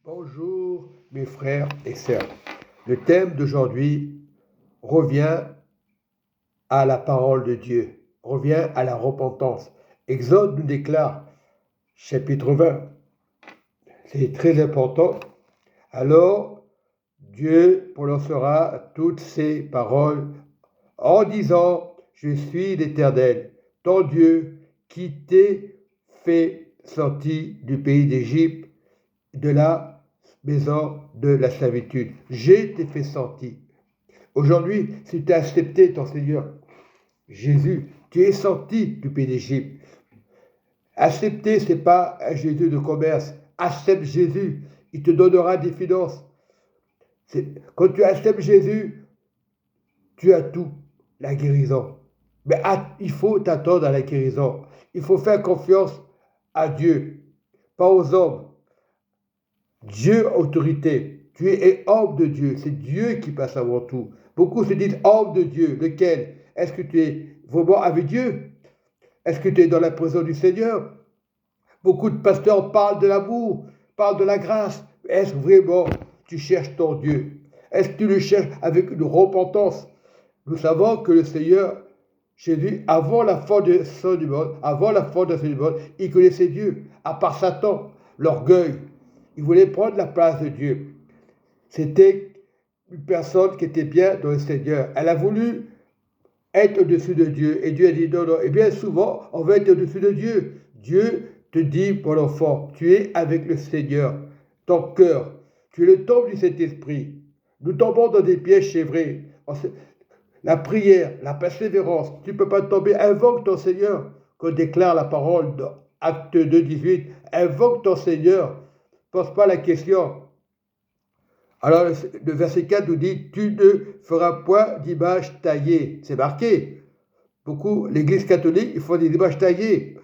Bonjour mes frères et sœurs. Le thème d'aujourd'hui revient à la parole de Dieu, revient à la repentance. Exode nous déclare, chapitre 20, c'est très important. Alors Dieu prononcera toutes ces paroles en disant, je suis l'Éternel, ton Dieu, qui t'ai fait sortir du pays d'Égypte, de la maison de la servitude. J'ai été fait sortir. Aujourd'hui, si tu as accepté ton Seigneur Jésus, tu es sorti du pays d'Égypte. Accepter, ce n'est pas un Jésus de commerce. Accepte Jésus, il te donnera des finances. Quand tu acceptes Jésus, tu as tout, la guérison. Mais il faut t'attendre à la guérison. Il faut faire confiance à Dieu, pas aux hommes. Dieu, autorité. Tu es homme de Dieu. C'est Dieu qui passe avant tout. Beaucoup se disent homme de Dieu. Lequel? Est-ce que tu es vraiment avec Dieu? Est-ce que tu es dans la présence du Seigneur? Beaucoup de pasteurs parlent de l'amour, parlent de la grâce. Est-ce vraiment tu cherches ton Dieu? Est-ce que tu le cherches avec une repentance? Nous savons que le Seigneur, Jésus, avant la fondation du monde, il connaissait Dieu, à part Satan, l'orgueil. Il voulait prendre la place de Dieu. C'était une personne qui était bien dans le Seigneur. Elle a voulu être au-dessus de Dieu. Et Dieu a dit non, non. Et bien souvent, on veut être au-dessus de Dieu. Dieu te dit, mon enfant, tu es avec le Seigneur. Ton cœur, tu es le temple du Saint-Esprit. Nous tombons dans des pièges, c'est vrai. La prière, la persévérance, tu ne peux pas tomber. Invoque ton Seigneur, qu'on déclare la parole dans Acte 2, 18. Invoque ton Seigneur. Ne pose pas la question. Alors le verset 4 nous dit, tu ne feras point d'image taillée. C'est marqué. Beaucoup, l'Église catholique, ils font des images taillées.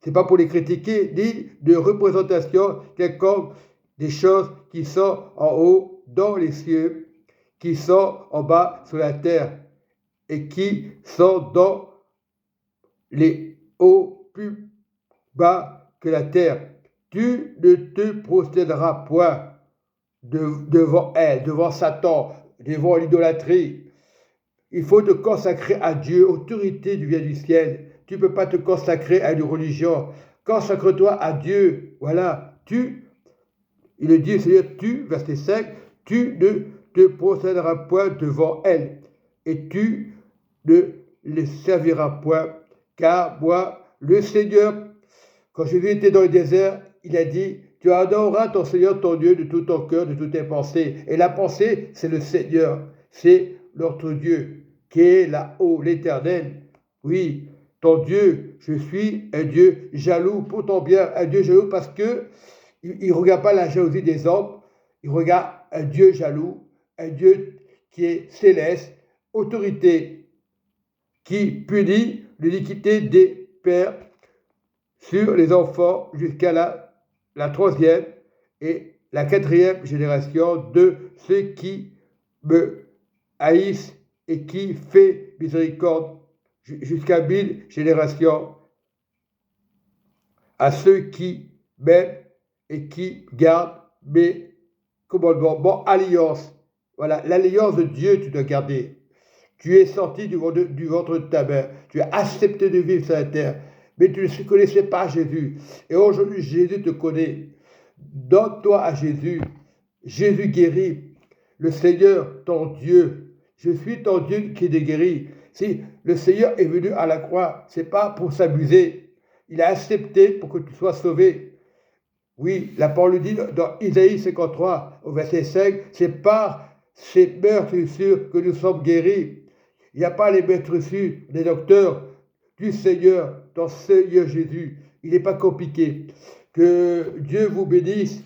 Ce n'est pas pour les critiquer, ni de représentation quelconque des choses qui sont en haut dans les cieux, qui sont en bas sur la terre, et qui sont dans les hauts plus bas que la terre. Tu ne te procéderas point devant elle, devant Satan, devant l'idolâtrie. Il faut te consacrer à Dieu, autorité du bien du ciel. Tu ne peux pas te consacrer à une religion. Consacre-toi à Dieu. Voilà, il est dit, Seigneur, verset 5, tu ne te procéderas point devant elle, et tu ne les serviras point, car moi, le Seigneur, quand Jésus était dans le désert, il a dit, tu adoreras ton Seigneur, ton Dieu, de tout ton cœur, de toutes tes pensées. Et la pensée, c'est le Seigneur, c'est notre Dieu, qui est là-haut, l'Éternel. Oui, ton Dieu, je suis un Dieu jaloux pour ton bien, un Dieu jaloux parce que il ne regarde pas la jalousie des hommes, il regarde un Dieu jaloux, un Dieu qui est céleste, autorité, qui punit l'iniquité des pères sur les enfants jusqu'à la troisième et la quatrième génération de ceux qui me haïssent et qui fait miséricorde jusqu'à 1000 générations à ceux qui m'aiment et qui gardent mes commandements, mon alliance. Voilà, l'alliance de Dieu, tu dois garder. Tu es sorti du ventre de ta mère. Tu as accepté de vivre sur la terre. Mais tu ne connaissais pas Jésus. Et aujourd'hui, Jésus te connaît. Donne-toi à Jésus. Jésus guérit. Le Seigneur, ton Dieu. Je suis ton Dieu qui te guérit. Si le Seigneur est venu à la croix, ce n'est pas pour s'amuser. Il a accepté pour que tu sois sauvé. Oui, la parole dit dans Isaïe 53, au verset 5, c'est par ces meurtrissures que nous sommes guéris. Il n'y a pas les meurtrissures des docteurs, du Seigneur, ton Seigneur Jésus. Il n'est pas compliqué. Que Dieu vous bénisse,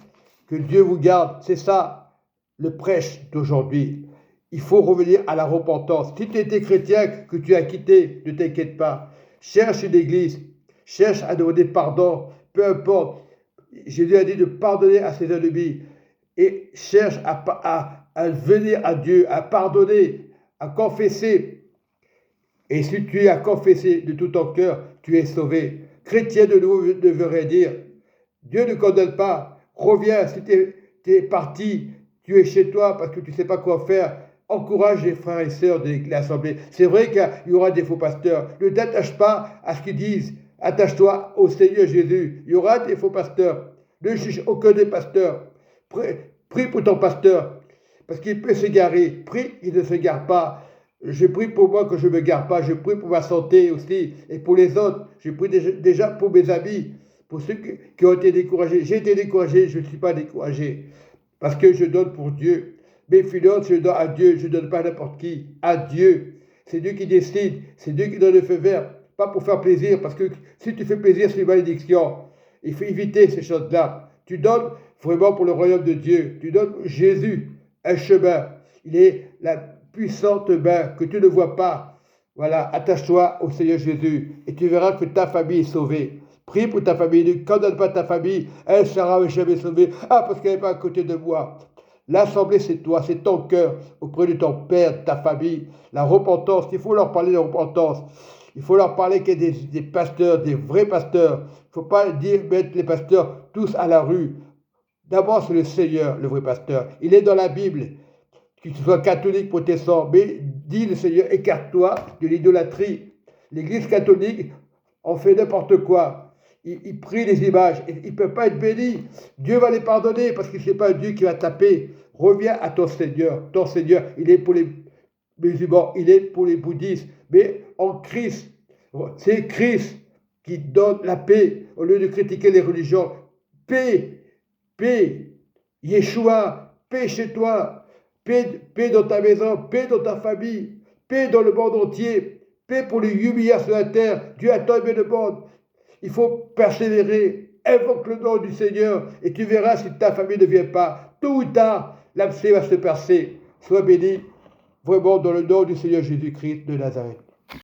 que Dieu vous garde. C'est ça le prêche d'aujourd'hui. Il faut revenir à la repentance. Si tu étais chrétien, que tu as quitté, ne t'inquiète pas. Cherche une église, cherche à demander pardon, peu importe. Jésus a dit de pardonner à ses ennemis et cherche à venir à Dieu, à pardonner, à confesser. Et si tu as confessé de tout ton cœur, tu es sauvé. Chrétien de nouveau devrait dire, Dieu ne condamne pas. Reviens, si tu es tu es parti, tu es chez toi parce que tu ne sais pas quoi faire, encourage les frères et sœurs de l'Assemblée. C'est vrai qu'il y aura des faux pasteurs. Ne t'attache pas à ce qu'ils disent. Attache-toi au Seigneur Jésus. Il y aura des faux pasteurs. Ne juge aucun des pasteurs. Prie pour ton pasteur parce qu'il peut s'égarer. Prie, il ne s'égare pas. Je prie pour moi que je ne me gare pas. Je prie pour ma santé aussi et pour les autres. Je prie déjà pour mes amis, pour ceux qui ont été découragés. J'ai été découragé, je ne suis pas découragé parce que je donne pour Dieu. Mes finances, je donne à Dieu. Je ne donne pas à n'importe qui. À Dieu. C'est Dieu qui décide. C'est Dieu qui donne le feu vert. Pas pour faire plaisir, parce que si tu fais plaisir, c'est une malédiction. Il faut éviter ces choses-là. Tu donnes vraiment pour le royaume de Dieu. Tu donnes Jésus un chemin. Il est la puissante main que tu ne vois pas. Voilà, attache-toi au Seigneur Jésus et tu verras que ta famille est sauvée. Prie pour ta famille. Ne condamne pas ta famille. Elle sera jamais sauvée. Ah, parce qu'elle n'est pas à côté de moi. L'assemblée, c'est toi, c'est ton cœur auprès de ton père, de ta famille. La repentance, il faut leur parler de repentance. Il faut leur parler qu'il y a des pasteurs, des vrais pasteurs. Il ne faut pas mettre les pasteurs tous à la rue. D'abord, c'est le Seigneur, le vrai pasteur. Il est dans la Bible. Que tu sois catholique, protestant, mais dis le Seigneur, écarte-toi de l'idolâtrie. L'Église catholique en fait n'importe quoi. Ils prient les images. Ils ne peuvent pas être bénis. Dieu va les pardonner parce que ce n'est pas un Dieu qui va taper. Reviens à ton Seigneur. Ton Seigneur, il est pour les musulmans, il est pour les bouddhistes. Mais en Christ, c'est Christ qui donne la paix au lieu de critiquer les religions. Paix, paix, Yeshua, paix chez toi, paix dans ta maison, paix dans ta famille, paix dans le monde entier, paix pour les 8 milliards sur la terre. Dieu a tant aimé le monde. Il faut persévérer, invoque le nom du Seigneur et tu verras si ta famille ne vient pas. Tôt ou tard, l'abcès va se percer. Sois béni, vraiment dans le nom du Seigneur Jésus-Christ de Nazareth.